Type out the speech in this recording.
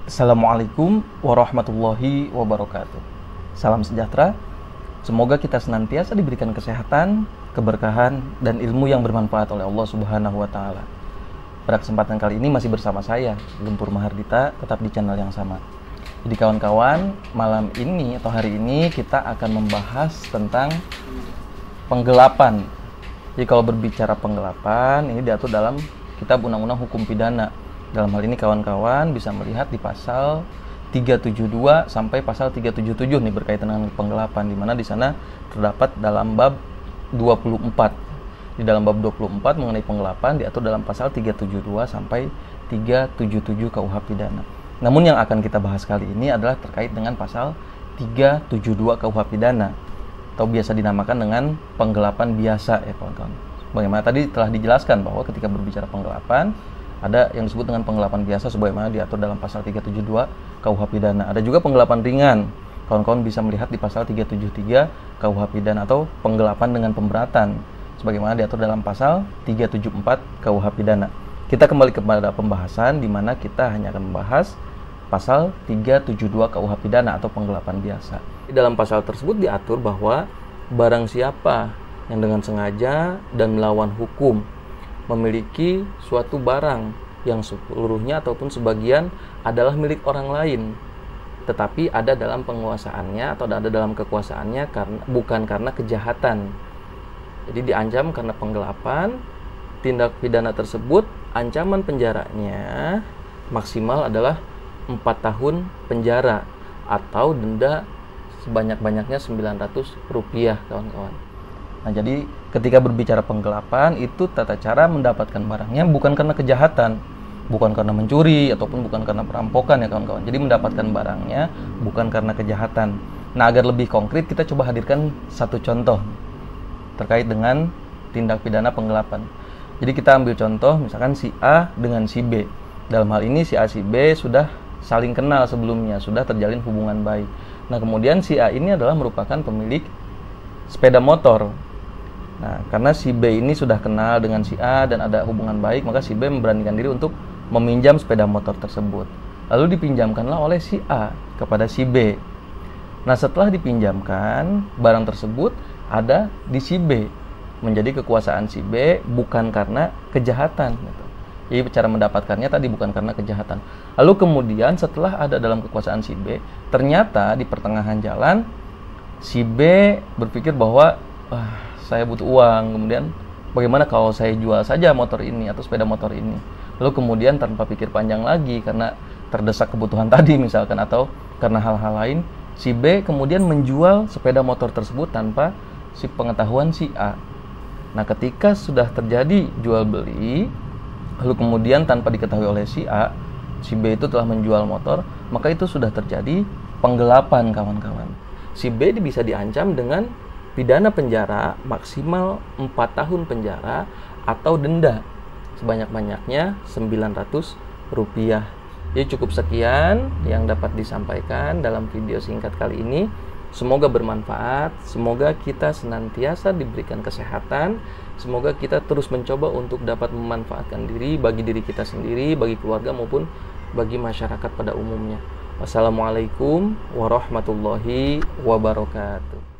Assalamualaikum warahmatullahi wabarakatuh. Salam sejahtera. Semoga kita senantiasa diberikan kesehatan, keberkahan, dan ilmu yang bermanfaat oleh Allah Subhanahu wa Ta'ala. Pada kesempatan kali ini masih bersama saya, Lumpur Mahardita, tetap di channel yang sama. Jadi kawan-kawan, malam ini atau hari ini kita akan membahas tentang penggelapan. Jadi kalau berbicara penggelapan, ini diatur dalam Kitab Undang-Undang Hukum Pidana. Dalam hal ini kawan-kawan bisa melihat di pasal 372 sampai pasal 377 nih berkaitan dengan penggelapan, di mana di sana terdapat dalam bab 24. Di dalam bab 24 mengenai penggelapan diatur dalam pasal 372 sampai 377 KUH Pidana. Namun yang akan kita bahas kali ini adalah terkait dengan pasal 372 KUH Pidana atau biasa dinamakan dengan penggelapan biasa ya kawan-kawan. Bagaimana tadi telah dijelaskan bahwa ketika berbicara penggelapan ada yang disebut dengan penggelapan biasa sebagaimana diatur dalam pasal 372 KUH Pidana. Ada juga penggelapan ringan. Kawan-kawan bisa melihat di pasal 373 KUH Pidana atau penggelapan dengan pemberatan sebagaimana diatur dalam pasal 374 KUH Pidana. Kita kembali kepada pembahasan di mana kita hanya akan membahas pasal 372 KUH Pidana atau penggelapan biasa. Di dalam pasal tersebut diatur bahwa barang siapa yang dengan sengaja dan melawan hukum memiliki suatu barang yang seluruhnya ataupun sebagian adalah milik orang lain, tetapi ada dalam penguasaannya atau ada dalam kekuasaannya bukan karena kejahatan. Jadi diancam karena penggelapan, tindak pidana tersebut ancaman penjaranya maksimal adalah 4 tahun penjara atau denda sebanyak-banyaknya Rp900 kawan-kawan. Nah, jadi ketika berbicara penggelapan itu tata cara mendapatkan barangnya bukan karena kejahatan, bukan karena mencuri ataupun bukan karena perampokan ya kawan-kawan. Jadi mendapatkan barangnya bukan karena kejahatan. Nah, agar lebih konkret kita coba hadirkan satu contoh terkait dengan tindak pidana penggelapan. Jadi kita ambil contoh misalkan si A dengan si B. Dalam hal ini si A si B sudah saling kenal sebelumnya, sudah terjalin hubungan baik. Nah, kemudian si A ini adalah merupakan pemilik sepeda motor. Nah, karena si B ini sudah kenal dengan si A dan ada hubungan baik, maka si B memberanikan diri untuk meminjam sepeda motor tersebut. Lalu dipinjamkanlah oleh si A kepada si B. Nah, setelah dipinjamkan, barang tersebut ada di si B, menjadi kekuasaan si B bukan karena kejahatan. Jadi cara mendapatkannya tadi bukan karena kejahatan. Lalu kemudian setelah ada dalam kekuasaan si B, ternyata di pertengahan jalan si B berpikir bahwa saya butuh uang, kemudian bagaimana kalau saya jual saja motor ini atau sepeda motor ini. Lalu kemudian tanpa pikir panjang lagi karena terdesak kebutuhan tadi misalkan atau karena hal-hal lain, si B kemudian menjual sepeda motor tersebut tanpa si pengetahuan si A. Nah, ketika sudah terjadi jual beli, lalu kemudian tanpa diketahui oleh si A, si B itu telah menjual motor, maka itu sudah terjadi penggelapan kawan-kawan. Si B bisa diancam dengan pidana penjara maksimal 4 tahun penjara atau denda sebanyak-banyaknya Rp900. Jadi cukup sekian yang dapat disampaikan dalam video singkat kali ini. Semoga bermanfaat, semoga kita senantiasa diberikan kesehatan, semoga kita terus mencoba untuk dapat memanfaatkan diri bagi diri kita sendiri, bagi keluarga maupun bagi masyarakat pada umumnya. Wassalamualaikum warahmatullahi wabarakatuh.